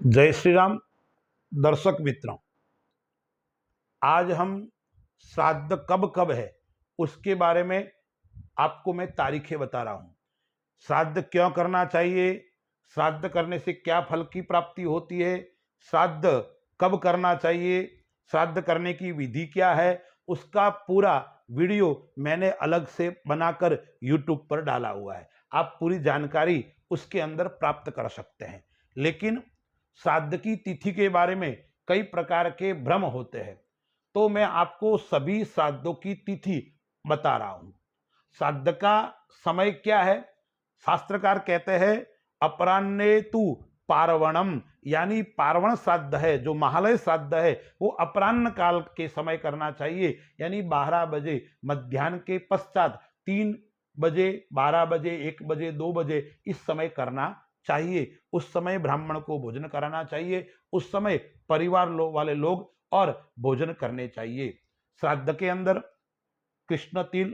जय श्री राम। दर्शक मित्रों, आज हम श्राद्ध कब कब है उसके बारे में आपको मैं तारीखें बता रहा हूँ। श्राद्ध क्यों करना चाहिए, श्राद्ध करने से क्या फल की प्राप्ति होती है, श्राद्ध कब करना चाहिए, श्राद्ध करने की विधि क्या है, उसका पूरा वीडियो मैंने अलग से बनाकर YouTube पर डाला हुआ है। आप पूरी जानकारी उसके अंदर प्राप्त कर सकते हैं। लेकिन श्राद्ध की तिथि के बारे में कई प्रकार के भ्रम होते हैं, तो मैं आपको सभी श्राद्धों की तिथि बता रहा हूं। श्राद्ध का समय क्या है? शास्त्रकार कहते हैं अपराह्ने तु पार्वणम, यानी पार्वण श्राद्ध है, जो महालय श्राद्ध है वो अपराह्न काल के समय करना चाहिए, यानी 12 बजे मध्याह्न के पश्चात 3 बजे, 12 बजे, 1 बजे, 2 बजे इस समय करना चाहिए। उस समय ब्राह्मण को भोजन कराना चाहिए, उस समय परिवार वाले लोग और भोजन करने चाहिए। श्राद्ध के अंदर कृष्ण तिल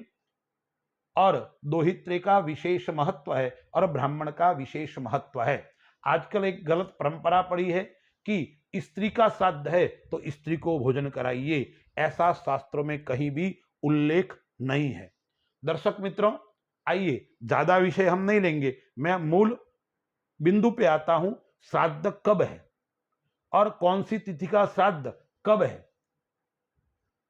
और दोहित्रे का विशेष महत्व है और ब्राह्मण का विशेष महत्व है। आजकल एक गलत परंपरा पड़ी है कि स्त्री का श्राद्ध है तो स्त्री को भोजन कराइए, ऐसा शास्त्रों में कहीं भी उल्लेख नहीं है। दर्शक मित्रों, आइए ज्यादा विषय हम नहीं लेंगे, मैं मूल बिंदु पे आता हूं। श्राद्ध कब है और कौन सी तिथि का श्राद्ध कब है?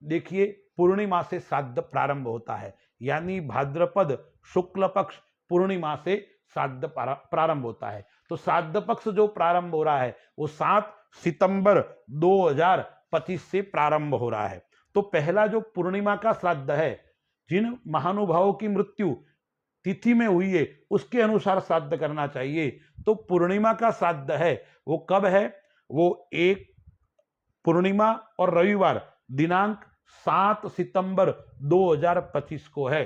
देखिए, पूर्णिमा से श्राद्ध प्रारंभ होता है, यानी भाद्रपद शुक्ल पक्ष पूर्णिमा से श्राद्ध प्रारंभ होता है। तो श्राद्ध पक्ष जो प्रारंभ हो रहा है वो 7 सितंबर 2025 से प्रारंभ हो रहा है। तो पहला जो पूर्णिमा का श्राद्ध है, जिन महानुभावों की मृत्यु तिथि में हुई है उसके अनुसार श्राद्ध करना चाहिए। तो पूर्णिमा का श्राद्ध है वो कब है? वो एक पूर्णिमा और रविवार दिनांक 7 सितंबर 2025 को है।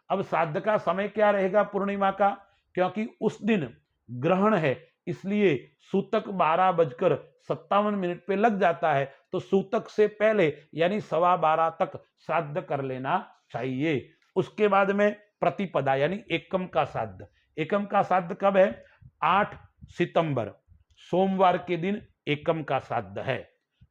अब श्राद्ध का समय क्या रहेगा पूर्णिमा का? क्योंकि उस दिन ग्रहण है, इसलिए सूतक 12:57 पे लग जाता है, तो सूतक से पहले यानी 12:15 तक श्राद्ध कर लेना चाहिए। उसके बाद में प्रतिपदा यानी एकम का श्राद्ध। एकम का श्राद्ध कब है? 8 सितंबर सोमवार के दिन एकम का श्राद्ध है।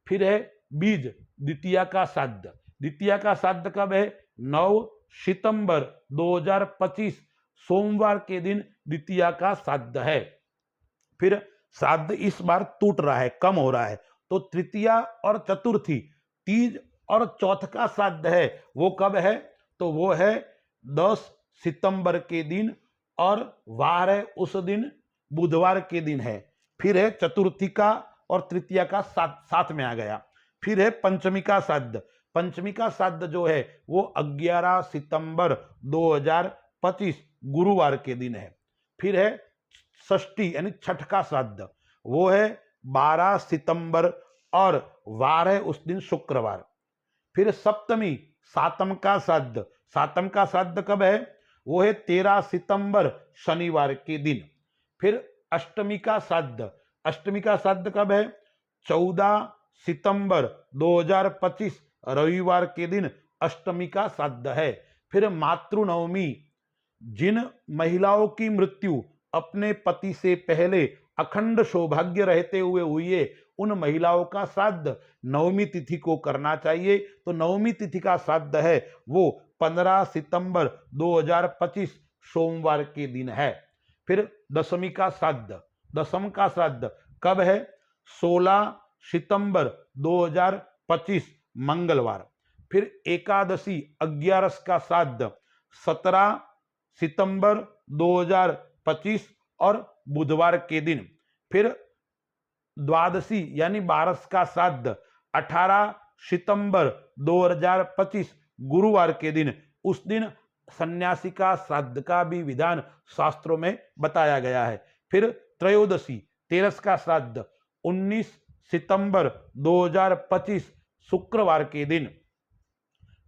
फिर है बीज द्वितीया का श्राद्ध। द्वितीया का श्राद्ध कब है? 9 सितंबर 2025 सोमवार के दिन द्वितीया का श्राद्ध है। फिर श्राद्ध इस बार टूट रहा है, कम हो रहा है, तो तृतीया और चतुर्थी, तीज और चौथ का श्राद्ध है। वो कब है? तो वो है 10 सितंबर के दिन और वार है उस दिन बुधवार के दिन है। फिर है चतुर्थी का और तृतीया का साथ में आ गया। फिर है पंचमी का श्राद्ध। पंचमी का श्राद्ध जो है वो 11 सितंबर 2025 गुरुवार के दिन है। फिर है षष्ठी यानी छठ का श्राद्ध, वो है 12 सितंबर और वार है उस दिन शुक्रवार। फिर सप्तमी सातम का श्राद्ध। सातम का श्राद्ध कब है? वो है 13 सितंबर शनिवार के दिन। फिर अष्टमी का श्राद्ध। अष्टमी का श्राद्ध कब है? 14 सितंबर 2025 रविवार के दिन अष्टमी का श्राद्ध है। फिर मातृनवमी, जिन महिलाओं की मृत्यु अपने पति से पहले अखंड सौभाग्य रहते हुए हुई है, उन महिलाओं का श्राद्ध नवमी तिथि को करना चाहिए। तो नवमी तिथि का श्राद्ध है वो 15 सितंबर 2025 सोमवार के दिन है। फिर दशमी का श्राद्ध। दशम का श्राद्ध कब है? 16 सितंबर 2025 मंगलवार। फिर एकादशी 11 का श्राद्ध 17 सितंबर 2025 और बुधवार के दिन। फिर द्वादशी यानी 12 का श्राद्ध 18 सितंबर 2025 गुरुवार के दिन। उस दिन सन्यासी का श्राद्ध का भी विधान शास्त्रों में बताया गया है। फिर त्रयोदशी 13 का श्राद्ध 19 सितंबर 2025 शुक्रवार के दिन।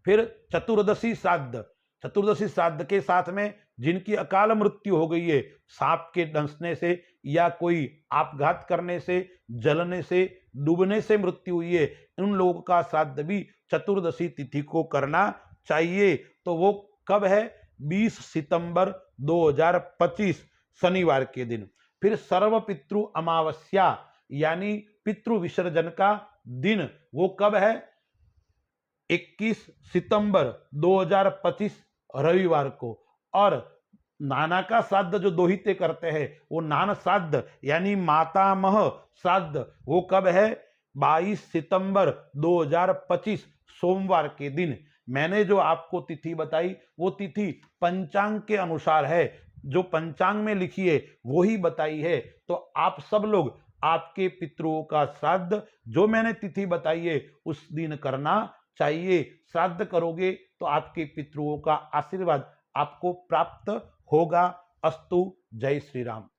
फिर चतुर्दशी श्राद्ध। चतुर्दशी श्राद्ध के साथ में जिनकी अकाल मृत्यु हो गई है, सांप के डंसने से या कोई आपघात करने से, जलने से, डूबने से मृत्यु हुई है, उन लोगों का श्राद्ध भी चतुर्दशी तिथि को करना चाहिए। तो वो कब है? 20 सितंबर 2025 शनिवार के दिन। फिर सर्वपितृ अमावस्या यानी पितृ विसर्जन का दिन वो कब है? 21 सितंबर 2025 रविवार को। और नाना का श्राद्ध जो दोहिते करते हैं वो नान श्राद्ध यानी मातामह श्राद्ध वो कब है? 22 सितंबर 2025 सोमवार के दिन। मैंने जो आपको तिथि बताई वो तिथि पंचांग के अनुसार है, जो पंचांग में लिखी है वो ही बताई है। तो आप सब लोग आपके पितरों का श्राद्ध जो मैंने तिथि बताई है उस दिन करना चाहिए। श्राद्ध करोगे तो आपके पितरों का आशीर्वाद आपको प्राप्त होगा। अस्तु। जय श्री राम।